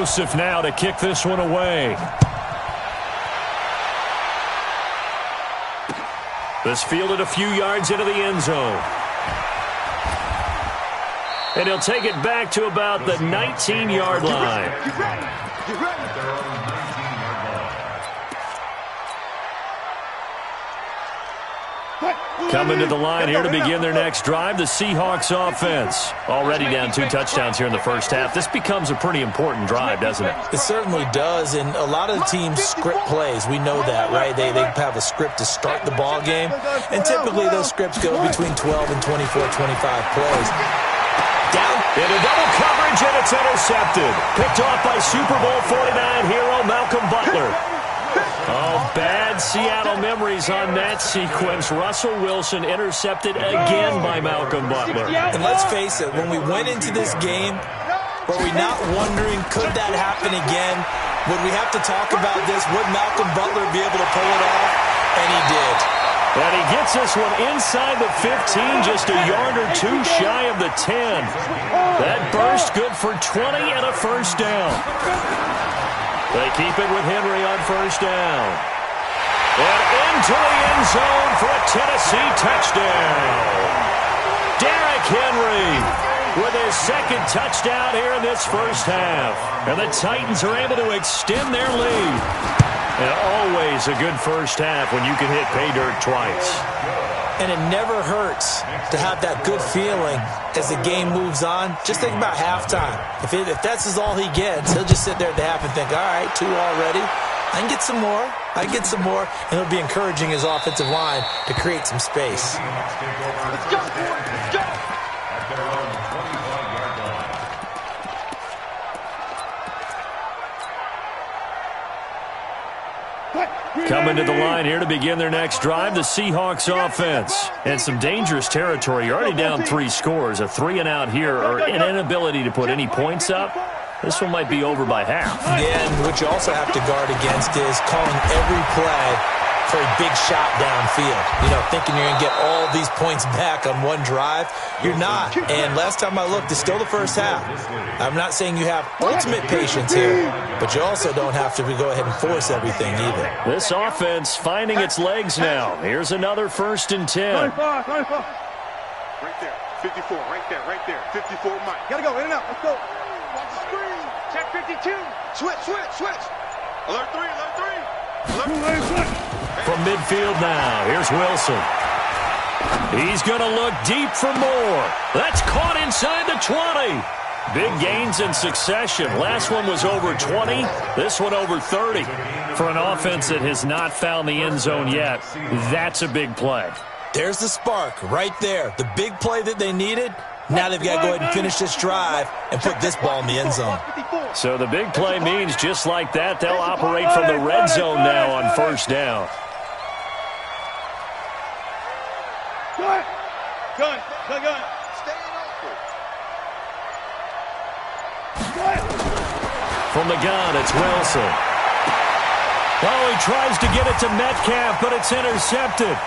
Joseph now to kick this one away. This fielded a few yards into the end zone. And he'll take it back to about the 19-yard line. Get ready. Coming to the line here to begin their next drive, the Seahawks offense. Already down 2 touchdowns here in the first half. This becomes a pretty important drive, doesn't it? It certainly does, and a lot of the teams script plays. We know that, right? They have a script to start the ball game, and typically those scripts go between 12 and 24, 25 plays. Down into double coverage, and it's intercepted. Picked off by Super Bowl 49 hero Malcolm Butler. Oh, bad Seattle memories on that sequence. Russell Wilson intercepted again by Malcolm Butler. And let's face it, when we went into this game, were we not wondering, could that happen again? Would we have to talk about this? Would Malcolm Butler be able to pull it off? And he did. And he gets this one inside the 15, just a yard or 2 shy of the 10. That burst good for 20 and a first down. They keep it with Henry on first down. And into the end zone for a Tennessee touchdown. Derrick Henry with his second touchdown here in this first half. And the Titans are able to extend their lead. And always a good first half when you can hit pay dirt twice. And it never hurts to have that good feeling as the game moves on. Just think about halftime. If that's all he gets, he'll just sit there at the half and think, all right, 2 already. I can get some more. I can get some more. And he'll be encouraging his offensive line to create some space. Let's go, boy. Let's go. Coming to the line here to begin their next drive, the Seahawks offense. And some dangerous territory. You're already down 3 scores. A 3-and-out here, or an inability to put any points up. This one might be over by half. Yeah, and what you also have to guard against is calling every play for a big shot downfield. You know, thinking you're going to get all these points back on one drive. You're not. And last time I looked, it's still the first half. I'm not saying you have ultimate patience here, but you also don't have to go ahead and force everything either. This offense finding its legs now. Here's another 1st and 10. Right there. 54. Right there. 54, Mike. Gotta go. In and out. Let's go. Watch the screen. Check 52. Switch. Alert 3. From midfield now, here's Wilson. He's going to look deep for more. That's caught inside the 20. Big gains in succession. Last one was over 20. This one over 30. For an offense that has not found the end zone yet, that's a big play. There's the spark right there. The big play that they needed. Now they've got to go ahead and finish this drive and put this ball in the end zone. So the big play means just like that, they'll operate from the red zone now on first down. Gun. From the gun, it's Wilson. Oh, he tries to get it to Metcalf, but it's intercepted.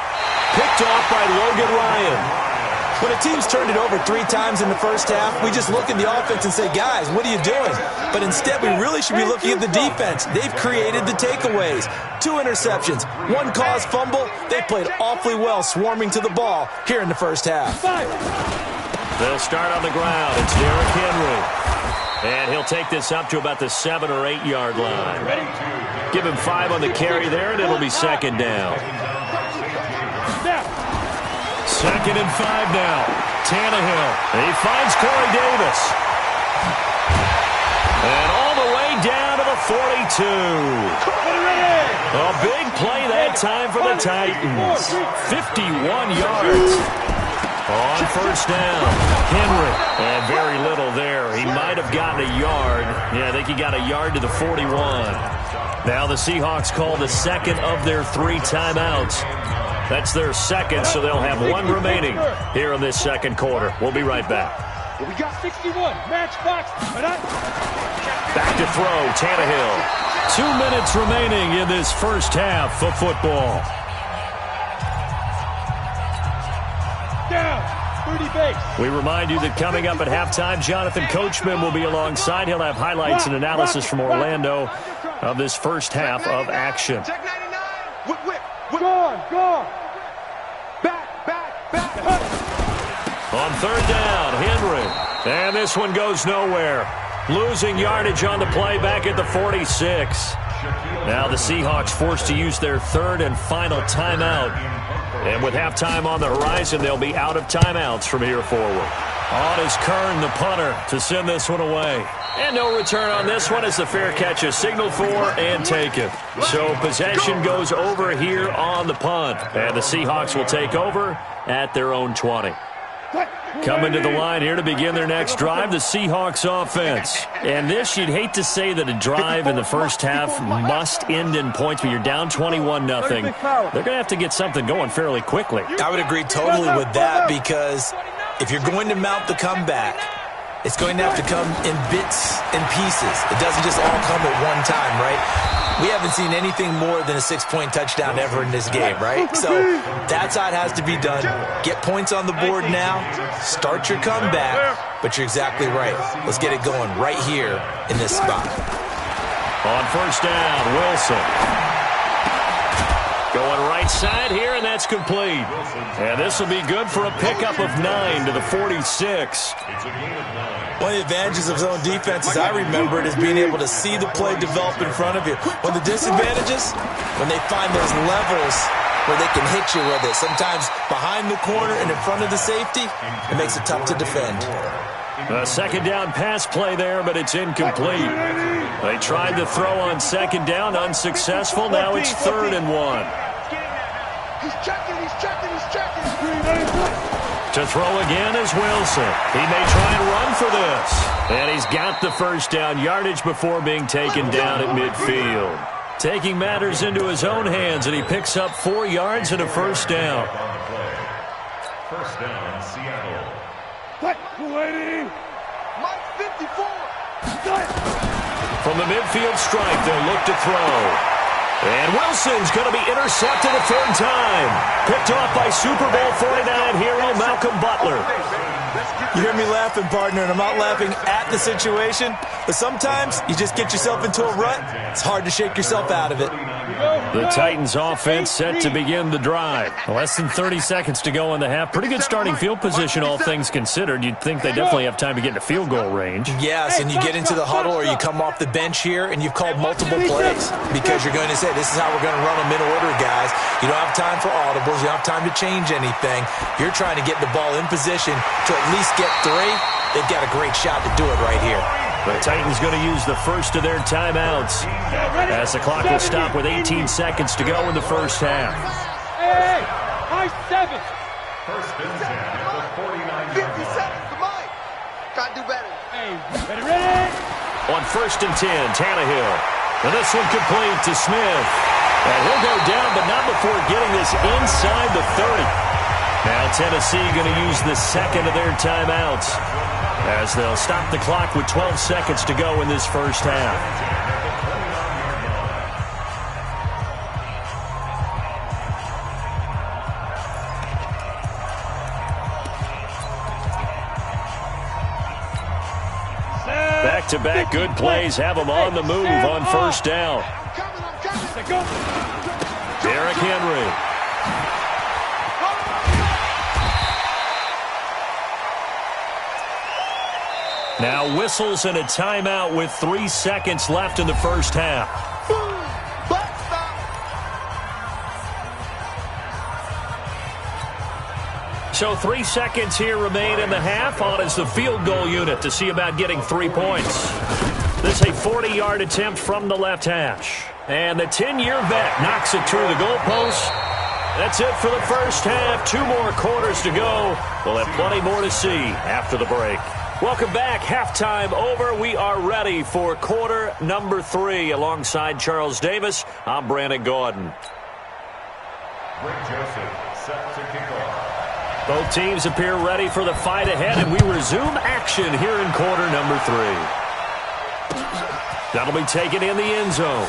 Picked off by Logan Ryan. When a team's turned it over 3 times in the first half, we just look at the offense and say, guys, what are you doing? But instead, we really should be looking at the defense. They've created the takeaways. 2 interceptions, 1 caused fumble. They played awfully well swarming to the ball here in the first half. They'll start on the ground. It's Derrick Henry. And he'll take this up to about the 7 or 8 yard line. Give him 5 on the carry there, and it'll be second down. 2nd and 5 now. Tannehill. And he finds Corey Davis. And all the way down to the 42. A big play that time for the Titans. 51 yards on first down. Henry. And very little there. He might have gotten a yard. Yeah, I think he got a yard to the 41. Now the Seahawks call the second of their 3 timeouts. That's their second, so they'll have 1 remaining here in this second quarter. We'll be right back. We got 61. Match box. Back to throw, Tannehill. 2 minutes remaining in this first half of football. Down. We remind you that coming up at halftime, Jonathan Coachman will be alongside. He'll have highlights and analysis from Orlando of this first half of action. Check 99. Whip. Go. Back. On third down, Henry. And this one goes nowhere. Losing yardage on the play back at the 46. Now the Seahawks forced to use their third and final timeout. And with halftime on the horizon, they'll be out of timeouts from here forward. On is Kern, the punter, to send this one away. And no return on this one as the fair catch is signaled for and taken. So possession goes over here on the punt. And the Seahawks will take over at their own 20. Coming to the line here to begin their next drive, the Seahawks offense. And this, you'd hate to say that a drive in the first half must end in points, but you're down 21-0. They're going to have to get something going fairly quickly. I would agree totally with that, because if you're going to mount the comeback, it's going to have to come in bits and pieces. It doesn't just all come at one time, right? We haven't seen anything more than a 6-point touchdown ever in this game, right? So that's how it has to be done. Get points on the board now. Start your comeback. But you're exactly right. Let's get it going right here in this spot. On first down, Wilson. Going right side here, and that's complete. And this will be good for a pickup of 9 to the 46. One of the advantages of zone defense, as I remember it, is being able to see the play develop in front of you. One of the disadvantages, when they find those levels where they can hit you with it. Sometimes behind the corner and in front of the safety, it makes it tough to defend. A second down pass play there, but it's incomplete. They tried to throw on second down, unsuccessful. Now it's 3rd and 1. He's checking. To throw again is Wilson. He may try and run for this. And he's got the first down yardage before being taken down at midfield. Taking matters into his own hands, and he picks up 4 yards and a first down. First down, Seattle. Mike 54. From the midfield strike, they'll look to throw. And Wilson's going to be intercepted a 3rd time. Picked off by Super Bowl 49 hero Malcolm Butler. You hear me laughing, partner, and I'm not laughing at the situation, but sometimes you just get yourself into a rut. It's hard to shake yourself out of it. The Titans offense set to begin the drive. Less than 30 seconds to go in the half. Pretty good starting field position, all things considered. You'd think they definitely have time to get into field goal range. Yes, and you get into the huddle or you come off the bench here and you've called multiple plays because you're going to say, this is how we're going to run them in order, guys. You don't have time for audibles. You don't have time to change anything. You're trying to get the ball in position to at least get 3. They've got a great shot to do it right here. The Titans going to use the first of their timeouts as the clock will stop with 18 seconds to go in the first half. Hey, high 7. First and 10 at the 49. 50 seconds to Mike. Gotta do better. Hey, ready? On first and 10, Tannehill. And this one complete to Smith. And he'll go down, but not before getting this inside the 30. Now Tennessee going to use the second of their timeouts as they'll stop the clock with 12 seconds to go in this first half. Back-to-back good plays have them on the move on first down. Derrick Henry. Now whistles and a timeout with 3 seconds left in the first half. So 3 seconds here remain in the half. On is the field goal unit to see about getting 3 points. This is a 40-yard attempt from the left hash. And the 10-year vet knocks it through the goalpost. That's it for the first half. 2 more quarters to go. We'll have plenty more to see after the break. Welcome back. Halftime over. We are ready for quarter number 3. Alongside Charles Davis, I'm Brandon Gordon. Rick Joseph set to kick off. Both teams appear ready for the fight ahead, and we resume action here in quarter number 3. That'll be taken in the end zone.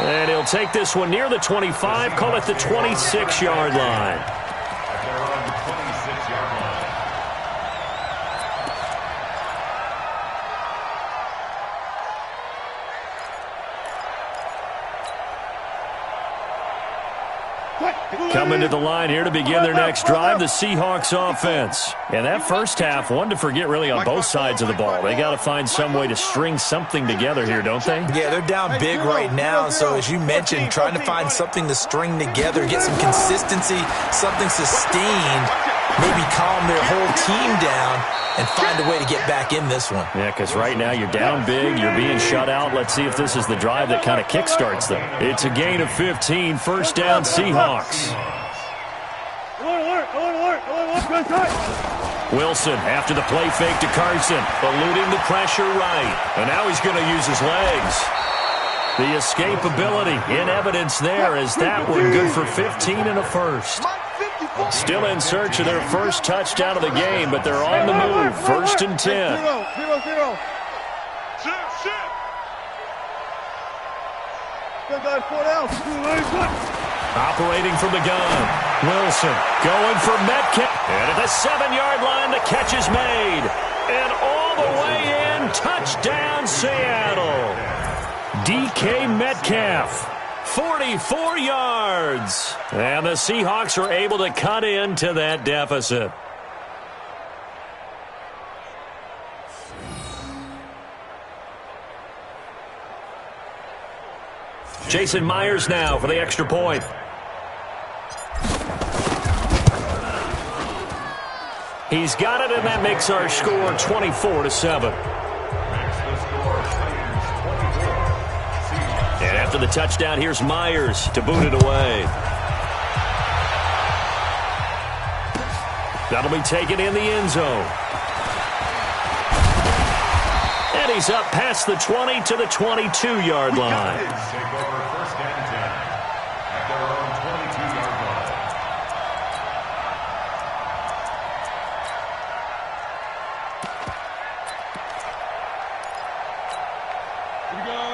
And he'll take this one near the 25, call it the 26-yard line. Coming to the line here to begin their next drive, the Seahawks offense. And that first half, one to forget really on both sides of the ball. They got to find some way to string something together here, don't they? Yeah, they're down big right now. So as you mentioned, trying to find something to string together, get some consistency, something sustained, maybe calm their whole team down and find a way to get back in this one. Yeah, because right now you're down big, you're being shut out. Let's see if this is the drive that kind of kickstarts them. It's a gain of 15, first down Seahawks. Wilson after the play fake to Carson, eluding the pressure right. And now he's going to use his legs. The escapability in evidence there as that one good for 15 and a first. Still in search of their first touchdown of the game, but they're on the move. First and 10. Operating from the gun. Wilson going for Metcalf. And at the 7-yard line, the catch is made. And all the way in, touchdown Seattle. DK Metcalf. 44 yards. And the Seahawks are able to cut into that deficit. Jason Myers now for the extra point. He's got it, and that makes our score 24-7. And after the touchdown, here's Myers to boot it away. That'll be taken in the end zone. And he's up past the 20 to the 22-yard line. Take over first and 10 at their own 22-yard line.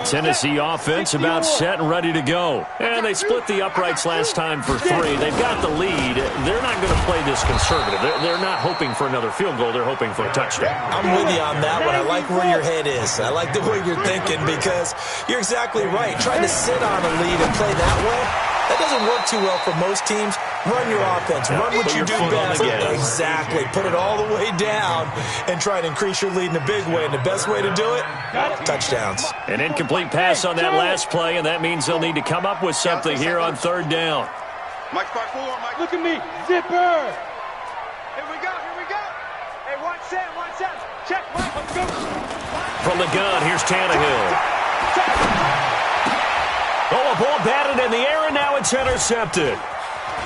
Tennessee offense about set and ready to go. And they split the uprights last time for 3. They've got the lead. They're not going to play this conservative. They're not hoping for another field goal. They're hoping for a touchdown. I'm with you on that one. I like where your head is. I like the way you're thinking because you're exactly right. Trying to sit on a lead and play that way, that doesn't work too well for most teams. Run your offense. Run what you do best. Exactly. Put it all the way down and try to increase your lead in a big way. And the best way to do it, touchdowns. An incomplete pass on that last play, and that means they'll need to come up with something here on third down. Mike, start forward, Mike. Look at me. Zipper. Here we go. Hey, one set. Check, Mike. Let's go. From the gun, here's Tannehill. Oh, a ball batted in the air, and now it's intercepted.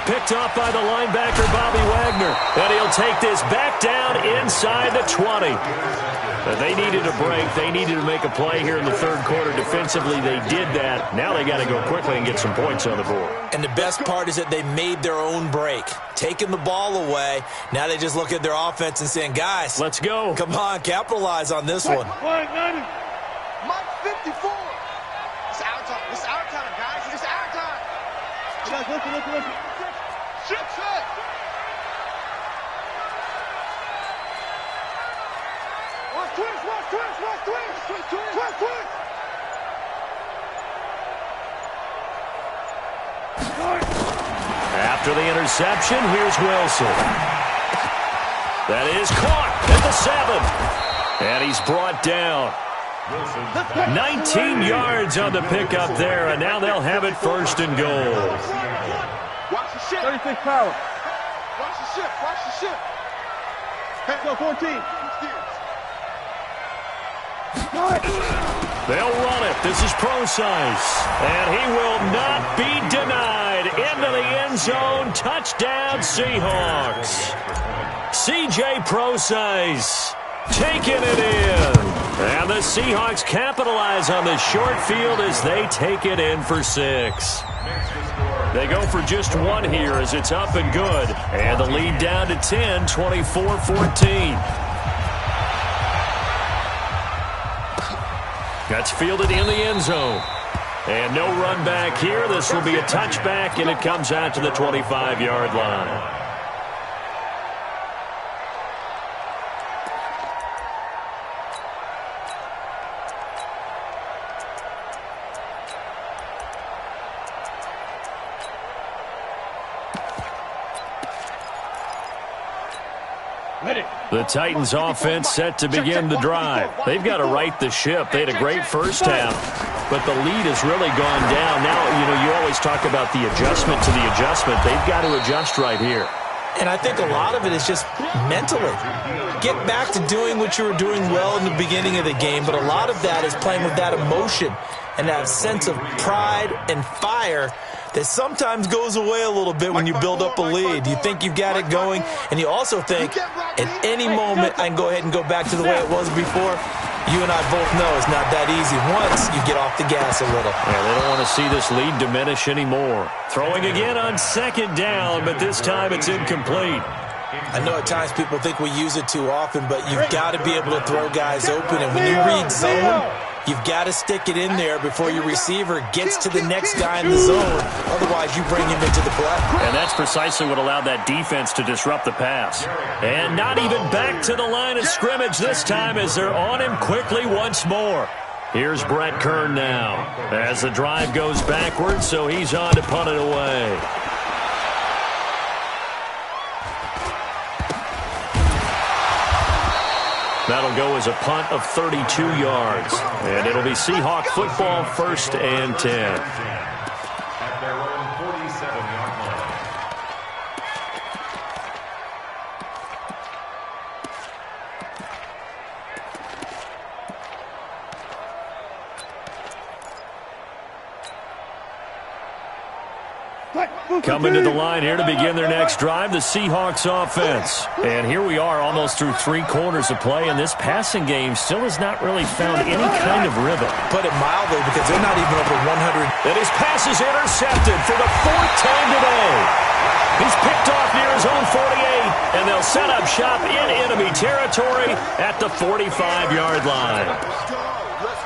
Picked off by the linebacker, Bobby Wagner. And he'll take this back down inside the 20. They needed a break. They needed to make a play here in the third quarter. Defensively, they did that. Now they got to go quickly and get some points on the board. And the best part is that they made their own break. Taking the ball away. Now they just look at their offense and saying, guys, let's go. Come on, capitalize on this one. Mike 54. It's our time. It's our time, guys. It's our time. Look. Shit. Watch twist. After the interception, here's Wilson. That is caught at the 7. And he's brought down. 19 yards on the pickup there, and now they'll have it first and goal. Watch the shit. 36 power. Watch the shit. Let's go, 14. They'll run it. This is Procise. And he will not be denied. Into the end zone. Touchdown, Seahawks. C.J. Procise taking it in. And the Seahawks capitalize on the short field as they take it in for 6. They go for just one here as it's up and good. And the lead down to 10, 24-14. That's fielded in the end zone. And no run back here. This will be a touchback, and it comes out to the 25-yard line. The Titans offense set to begin the drive. They've got to right the ship. They had a great first half, but the lead has really gone down. Now, you always talk about the adjustment to the adjustment. They've got to adjust right here. And I think a lot of it is just mentally. Get back to doing what you were doing well in the beginning of the game, but a lot of that is playing with that emotion and that sense of pride and fire that sometimes goes away a little bit when you build up a lead. You think you've got it going, and you also think at any moment I can go ahead and go back to the way it was before. You and I both know it's not that easy once you get off the gas a little. Yeah, they don't want to see this lead diminish anymore. Throwing again on second down, but this time it's incomplete. I know at times people think we use it too often, but you've got to be able to throw guys open. And when you read zone, you've got to stick it in there before your receiver gets to the next guy in the zone. Otherwise, you bring him into the play. And that's precisely what allowed that defense to disrupt the pass. And not even back to the line of scrimmage this time as they're on him quickly once more. Here's Brett Kern now as the drive goes backwards, so he's on to punt it away. That'll go as a punt of 32 yards. And it'll be Seahawk football, 1st and 10. At their own 47-yard line. Coming to the line here to begin their next drive, the Seahawks offense. And here we are almost through 3 quarters of play, and this passing game still has not really found any kind of rhythm. Put it mildly, because they're not even over 100. And his pass is intercepted for the 4th time today. He's picked off near his own 48, and they'll set up shop in enemy territory at the 45-yard line. The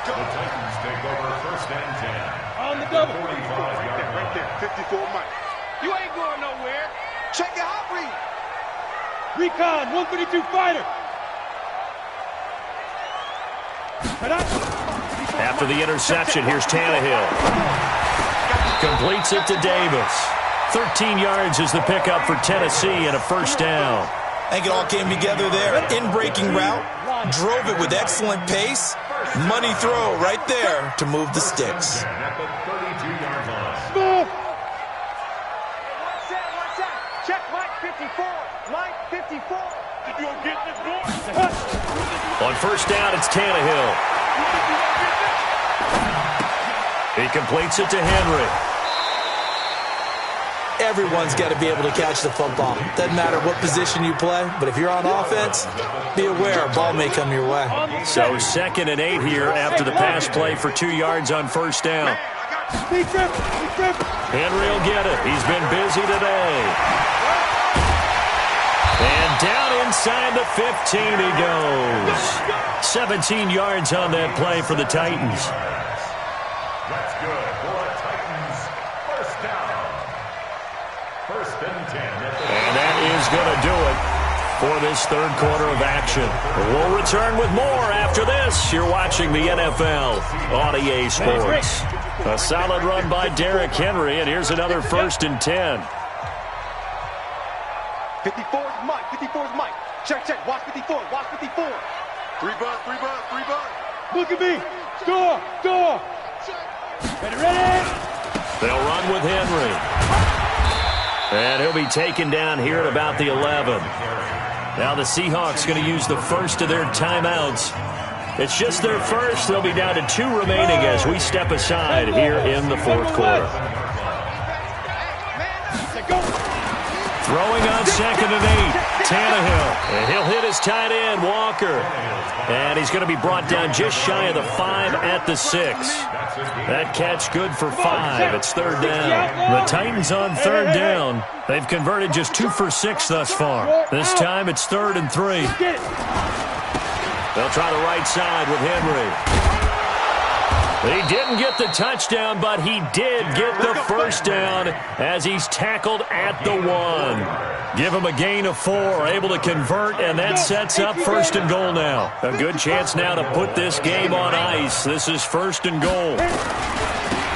Titans take over 1st and 10. On the double. 45-yard Right there, 54 Mike. You ain't going nowhere. Check your hot read. Recon, 132 fighter. After the interception, here's Tannehill. Completes it to Davis. 13 yards is the pickup for Tennessee and a 1st down. I think it all came together there. In-breaking route, drove it with excellent pace. Money throw right there to move the sticks. At the 32-yard line. Move. What's that? Check Mike 54. Mike 54. Did you get this boy? On 1st down, it's Tannehill. He completes it to Henry. Everyone's got to be able to catch the football. Doesn't matter what position you play, but if you're on offense, be aware a ball may come your way. So 2nd and 8 here after the pass play for 2 yards on 1st down. Henry will get it. He's been busy today. And down inside the 15 he goes. 17 yards on that play for the Titans. That's good for Titans. 1st down. 1st and 10. And that is going to do it for this 3rd quarter of action. We'll return with more after this. You're watching the NFL on EA Sports. A solid run by Derrick Henry, and here's another 1st and 10. 54's Mike. 54's Mike. Check. Watch 54. Watch 54. 3 bud. Look at me. Door. Ready. They'll run with Henry. And he'll be taken down here at about the 11. Now the Seahawks going to use the first of their timeouts. It's just their first. They'll be down to 2 remaining as we step aside here in the 4th quarter. Throwing on 2nd and 8. Tannehill. And he'll hit his tight end, Walker. And he's going to be brought down just shy of the 5 at the 6. That catch good for 5. It's 3rd down. The Titans on 3rd down. They've converted just 2 for 6 thus far. This time it's 3rd and 3. They'll try the right side with Henry. He didn't get the touchdown, but he did get the 1st down as he's tackled at the 1. Give him a gain of 4, able to convert, and that sets up 1st and goal now. A good chance now to put this game on ice. This is 1st and goal.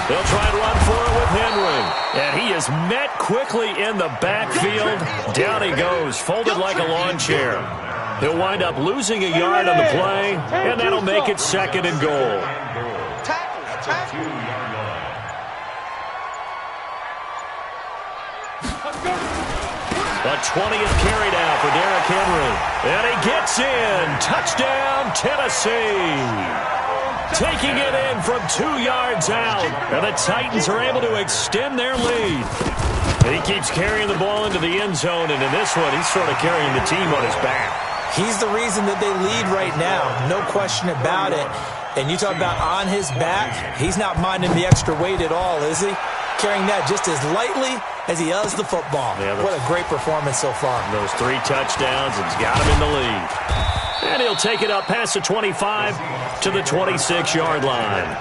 They'll try and run for it with Henry. And he is met quickly in the backfield. Down he goes, folded like a lawn chair. He'll wind up losing a yard on the play, and that'll make it 2nd and goal. A 20th carry now for Derrick Henry. And he gets in. Touchdown, Tennessee. Taking it in from 2 yards out. And the Titans are able to extend their lead. And he keeps carrying the ball into the end zone. And in this one, he's sort of carrying the team on his back. He's the reason that they lead right now. No question about it. And you talk about on his back, he's not minding the extra weight at all, is he? Carrying that just as lightly as he does the football. Yeah, what a great performance so far. Those 3 touchdowns, and he's got him in the lead. And he'll take it up past the 25 to the 26-yard line.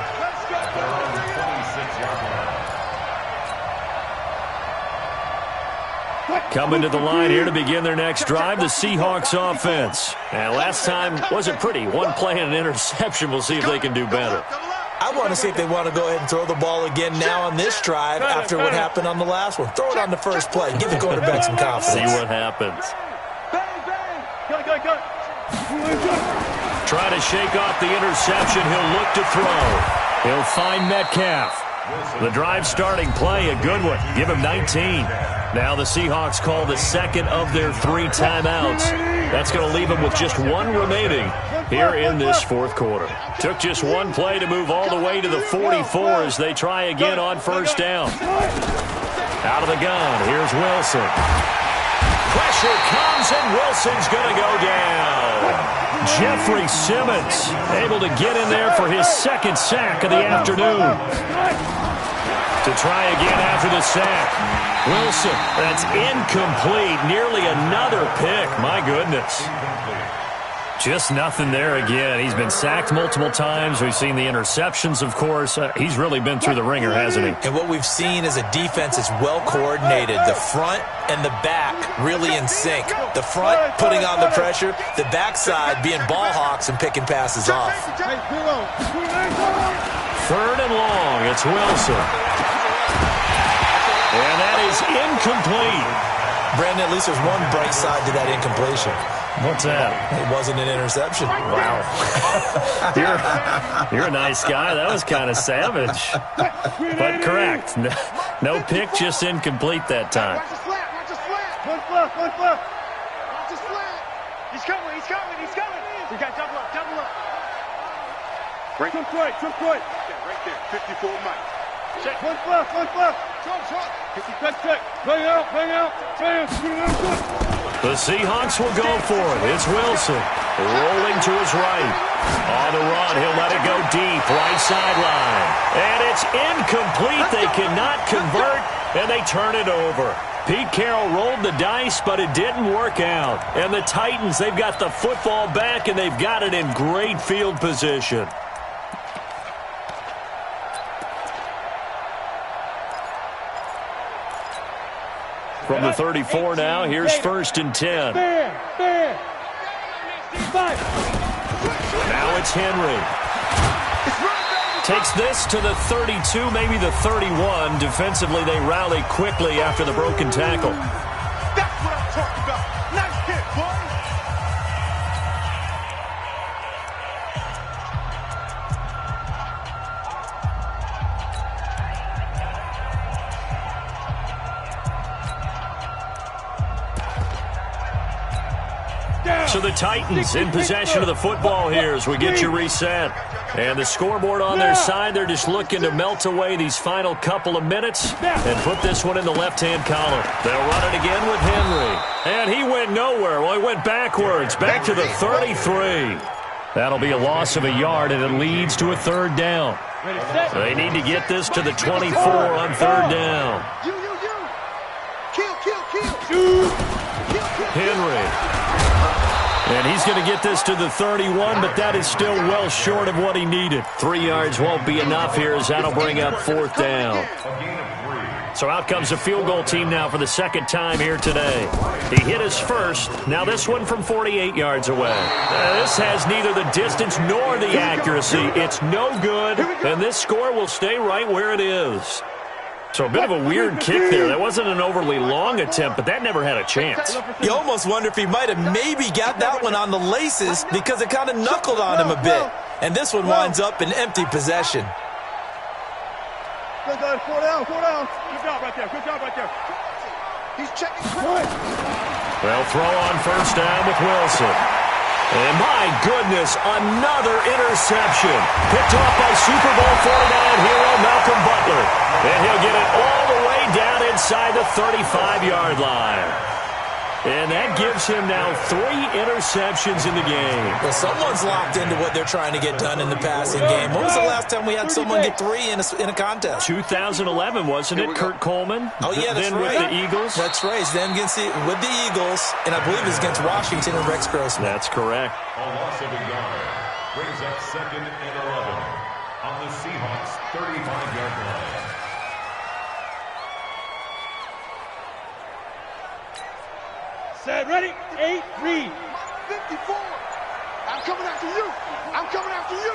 Coming to the line here to begin their next drive, the Seahawks offense. And last time wasn't pretty. 1 play and an interception. We'll see if they can do better. I want to see if they want to go ahead and throw the ball again now on this drive after what happened on the last one. Throw it on the first play. Give the quarterback some confidence. See what happens. Try to shake off the interception. He'll look to throw. He'll find Metcalf. The drive starting play, a good one. Give him 19. Now the Seahawks call the second of their 3 timeouts. That's going to leave them with just 1 remaining here in this 4th quarter. Took just 1 play to move all the way to the 44 as they try again on first down. Out of the gun, here's Wilson. Pressure comes, and Wilson's going to go down. Jeffrey Simmons able to get in there for his 2nd sack of the afternoon. To try again after the sack. Wilson, that's incomplete. Nearly another pick. My goodness. Just nothing there again. He's been sacked multiple times. We've seen the interceptions, of course. He's really been through the ringer, hasn't he? And what we've seen is a defense that's well coordinated. The front and the back really in sync. The front putting on the pressure. The backside being ball hawks and picking passes off. 3rd and long. It's Wilson. And that is incomplete. Brandon, at least there's one bright side to that incompletion. What's that? It wasn't an interception. Wow. You're a nice guy. That was kind of savage. But correct. No pick, just incomplete that time. Watch the slant. Watch the slant. One fluff. Watch the slant. He's coming. We got double up. Right. Trump right. Right there. 54 Mike. Check. One fluff. Trump. Check. Bang out. The Seahawks will go for it. It's Wilson rolling to his right. On the run, he'll let it go deep, right sideline. And it's incomplete. They cannot convert, and they turn it over. Pete Carroll rolled the dice, but it didn't work out. And the Titans, they've got the football back, and they've got it in great field position. From the 34 now, here's 1st and 10. Now it's Henry. Takes this to the 32, maybe the 31. Defensively, they rally quickly after the broken tackle. That's what I'm talking about. Nice hit, boy. So the Titans in possession of the football here as we get you reset. And the scoreboard on their side, they're just looking to melt away these final couple of minutes and put this one in the left-hand column. They'll run it again with Henry. And he went nowhere. Well, he went backwards, back to the 33. That'll be a loss of a yard, and it leads to a 3rd down. They need to get this to the 24 on 3rd down. Kill. Henry. And he's going to get this to the 31, but that is still well short of what he needed. 3 yards won't be enough here as that'll bring up 4th down. So out comes the field goal team now for the 2nd time here today. He hit his first. Now this one from 48 yards away. This has neither the distance nor the accuracy. It's no good, and this score will stay right where it is. So a bit of a weird kick there. That wasn't an overly long attempt, but that never had a chance. You almost wonder if he might have maybe got that one on the laces because it kind of knuckled on him a bit. And this one winds up in empty possession. Good, guys. 4 down, 4 down. Good job right there. Good job right there. He's checking. They'll throw on first down with Wilson. And my goodness, another interception. Picked off by Super Bowl 49 hero Malcolm Butler. And he'll get it all the way down inside the 35-yard line. And that gives him now 3 interceptions in the game. Well, someone's locked into what they're trying to get done in the passing game. When was the last time we had someone get 3 in a contest? 2011, wasn't it? Kurt Coleman? Oh, yeah, that's then right. With the Eagles? That's right. Then with the Eagles, and I believe it's against Washington and Rex Grossman. That's correct. A loss of a yard brings up 2nd and 11 on the Seahawks' 35-yard line. Set, ready, 8, read. 54. I'm coming after you. I'm coming after you.